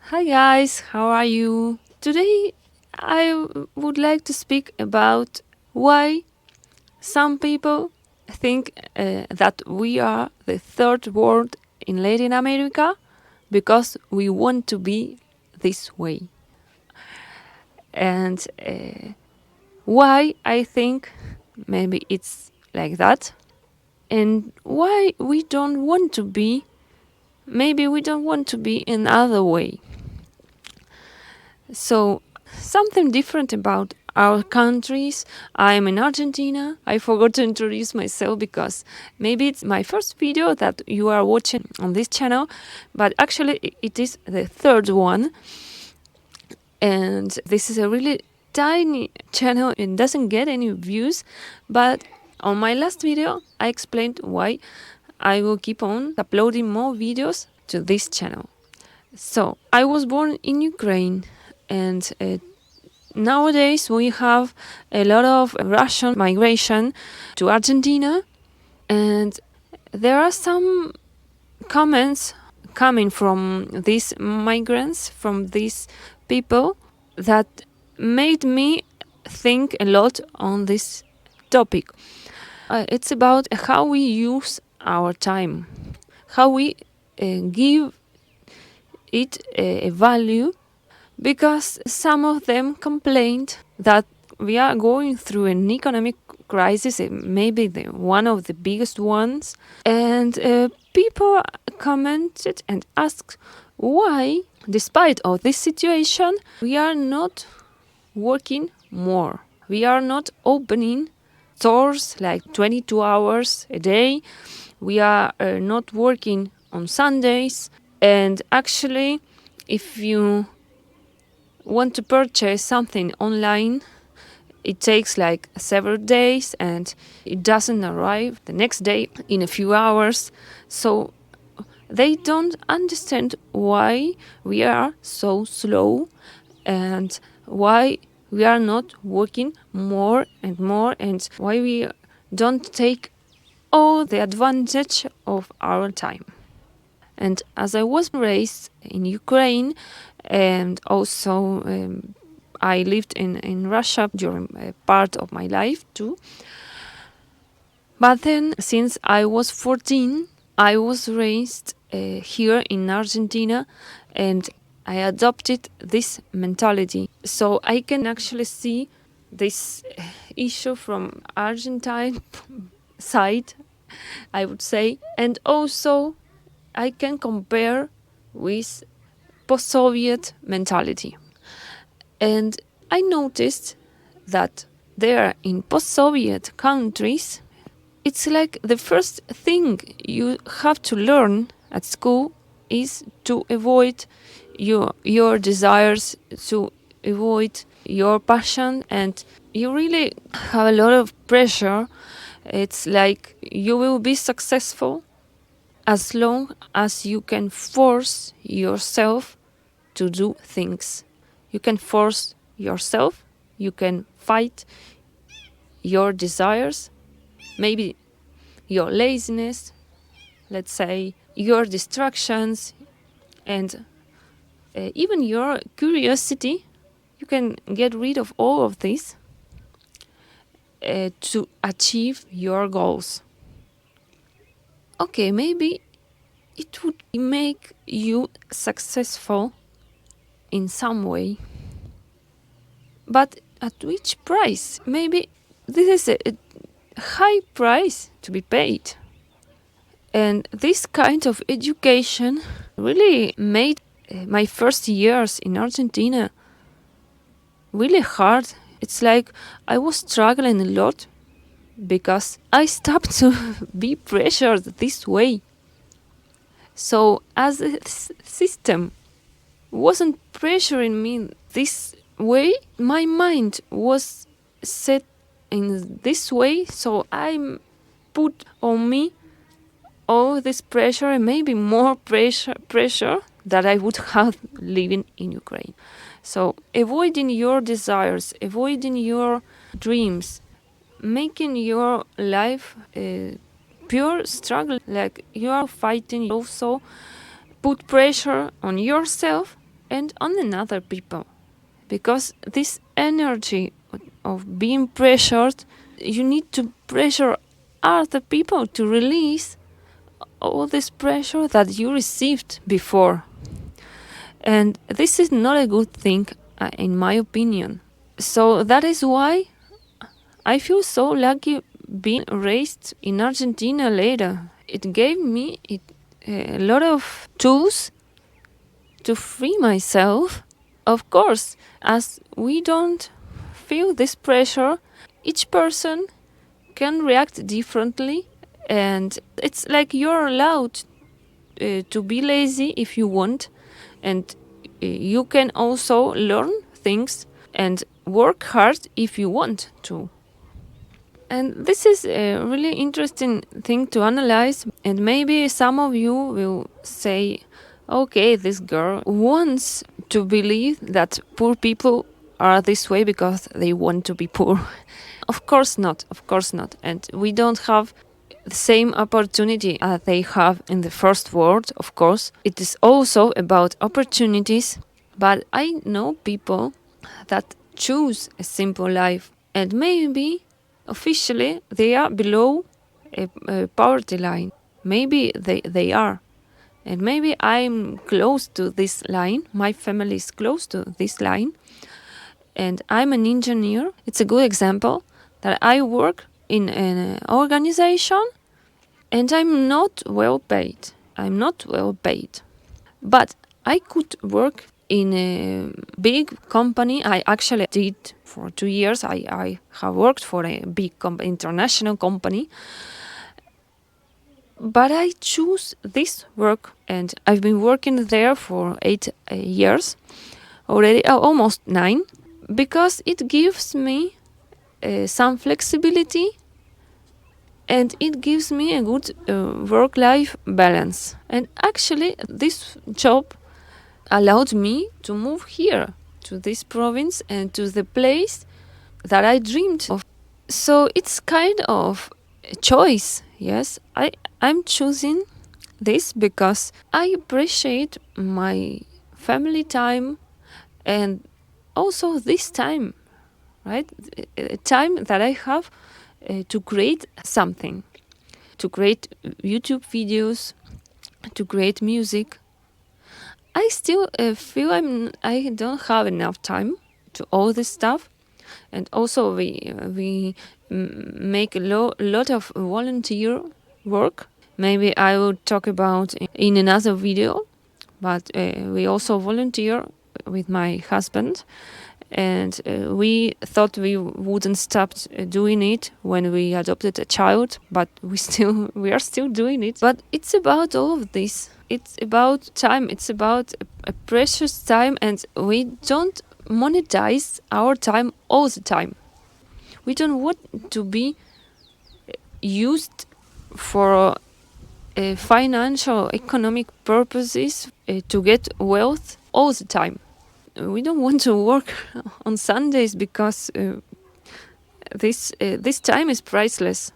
Hi guys, how are you? Today would like to speak about why some people think that we are the third world in Latin America because we want to be this way. And why I think maybe it's like that. And why we don't want to be, maybe we don't want to be another way. So, something different about our countries. I'm in Argentina. I forgot to introduce myself because maybe it's my first video that you are watching on this channel, but actually it is the third one. And this is a really tiny channel and doesn't get any views, but on my last video I explained why I will keep on uploading more videos to this channel. So, I was born in Ukraine and nowadays we have a lot of Russian migration to Argentina, and there are some comments coming from these migrants, from these people, that made me think a lot on this topic. It's about how we use our time, how we give it a value, because some of them complained that we are going through an economic crisis, maybe one of the biggest ones, and people commented and asked why, despite of this situation, we are not working more. We are not opening stores like 22 hours a day. We are not working on Sundays. And actually, if you want to purchase something online, it takes like several days and it doesn't arrive the next day in a few hours. So they don't understand why we are so slow and why we are not working more and more, and why we don't take all the advantage of our time. And as I was raised in Ukraine, and also I lived in Russia during a part of my life too. But then, since I was 14, I was raised here in Argentina, and I adopted this mentality. So I can actually see this issue from Argentine side, I would say, and also I can compare with post-Soviet mentality. And I noticed that there in post-Soviet countries, it's like the first thing you have to learn at school is to avoid your desires, to avoid your passion, and you really have a lot of pressure. It's like you will be successful as long as you can force yourself to do things. You can force yourself, you can fight your desires, maybe your laziness, let's say, your distractions, and even your curiosity. You can get rid of all of this to achieve your goals. Okay, maybe it would make you successful in some way, but at which price? Maybe this is a high price to be paid. And this kind of education really made my first years in Argentina really hard. It's like I was struggling a lot because I stopped to be pressured this way. So, as the system wasn't pressuring me this way, my mind was set in this way, so I put on me all this pressure and maybe more pressure that I would have living in Ukraine. So avoiding your desires, avoiding your dreams, making your life a pure struggle, like you are fighting, also put pressure on yourself and on another people. Because this energy of being pressured, you need to pressure other people to release all this pressure that you received before. And this is not a good thing, in my opinion. So that is why I feel so lucky being raised in Argentina later. It gave me a lot of tools to free myself. Of course, as we don't feel this pressure, each person can react differently, and it's like you're allowed to be lazy if you want, and you can also learn things and work hard if you want to. And this is a really interesting thing to analyze, and maybe some of you will say, okay, this girl wants to believe that poor people are this way because they want to be poor. Of course not, of course not. And we don't have the same opportunity as they have in the first world, of course. It is also about opportunities, but I know people that choose a simple life, and maybe officially they are below a poverty line. Maybe they are. And maybe I'm close to this line. My family is close to this line. And I'm an engineer. It's a good example that I work in an organization and I'm not well paid. I'm not well paid. But I could work in a big company. I actually did for 2 years. I have worked for a big international company. But I choose this work, and I've been working there for 8 years already, almost 9, because it gives me some flexibility and it gives me a good work-life balance. And actually, this job allowed me to move here, to this province and to the place that I dreamed of. So it's kind of a choice, yes. I'm choosing this because I appreciate my family time and also this time, right? A time that I have to create something, to create YouTube videos, to create music. I still feel I don't have enough time to all this stuff, and also we make a lot of volunteer work. Maybe I will talk about in another video, but we also volunteer with my husband, and we thought we wouldn't stop doing it when we adopted a child, but we are still doing it. But it's about all of this. It's about time. It's about a precious time, and we don't monetize our time all the time. We don't want to be used for financial, economic purposes to get wealth all the time. We don't want to work on Sundays because this time is priceless.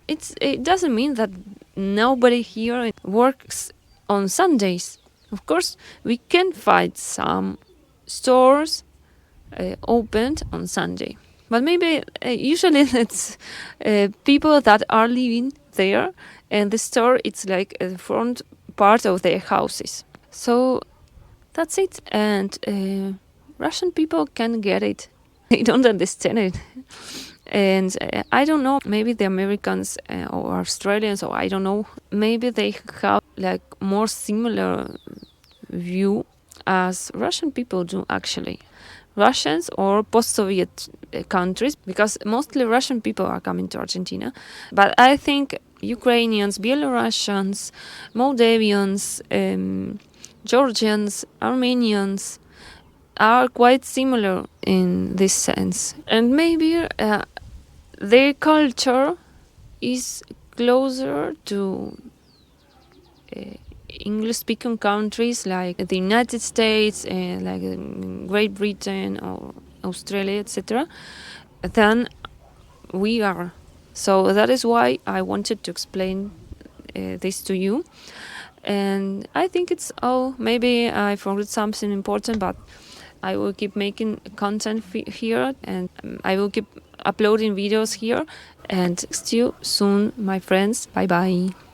It doesn't mean that nobody here works on Sundays. Of course, we can find some stores opened on Sunday, but maybe usually it's people that are living there, and the store it's like a front part of their houses. So that's it, and Russian people can get it. They don't understand it. And I don't know, maybe the Americans or Australians, or I don't know, maybe they have like more similar view as Russian people do actually. Russians or post-Soviet countries, because mostly Russian people are coming to Argentina. But I think Ukrainians, Belarusians, Moldavians, Georgians, Armenians are quite similar in this sense. And maybe their culture is closer to English-speaking countries like the United States, like Great Britain or Australia, etc., than we are. So that is why I wanted to explain this to you. And I think it's all. Maybe I forgot something important, but I will keep making content here, and I will keep uploading videos here. And see you soon, my friends. Bye bye.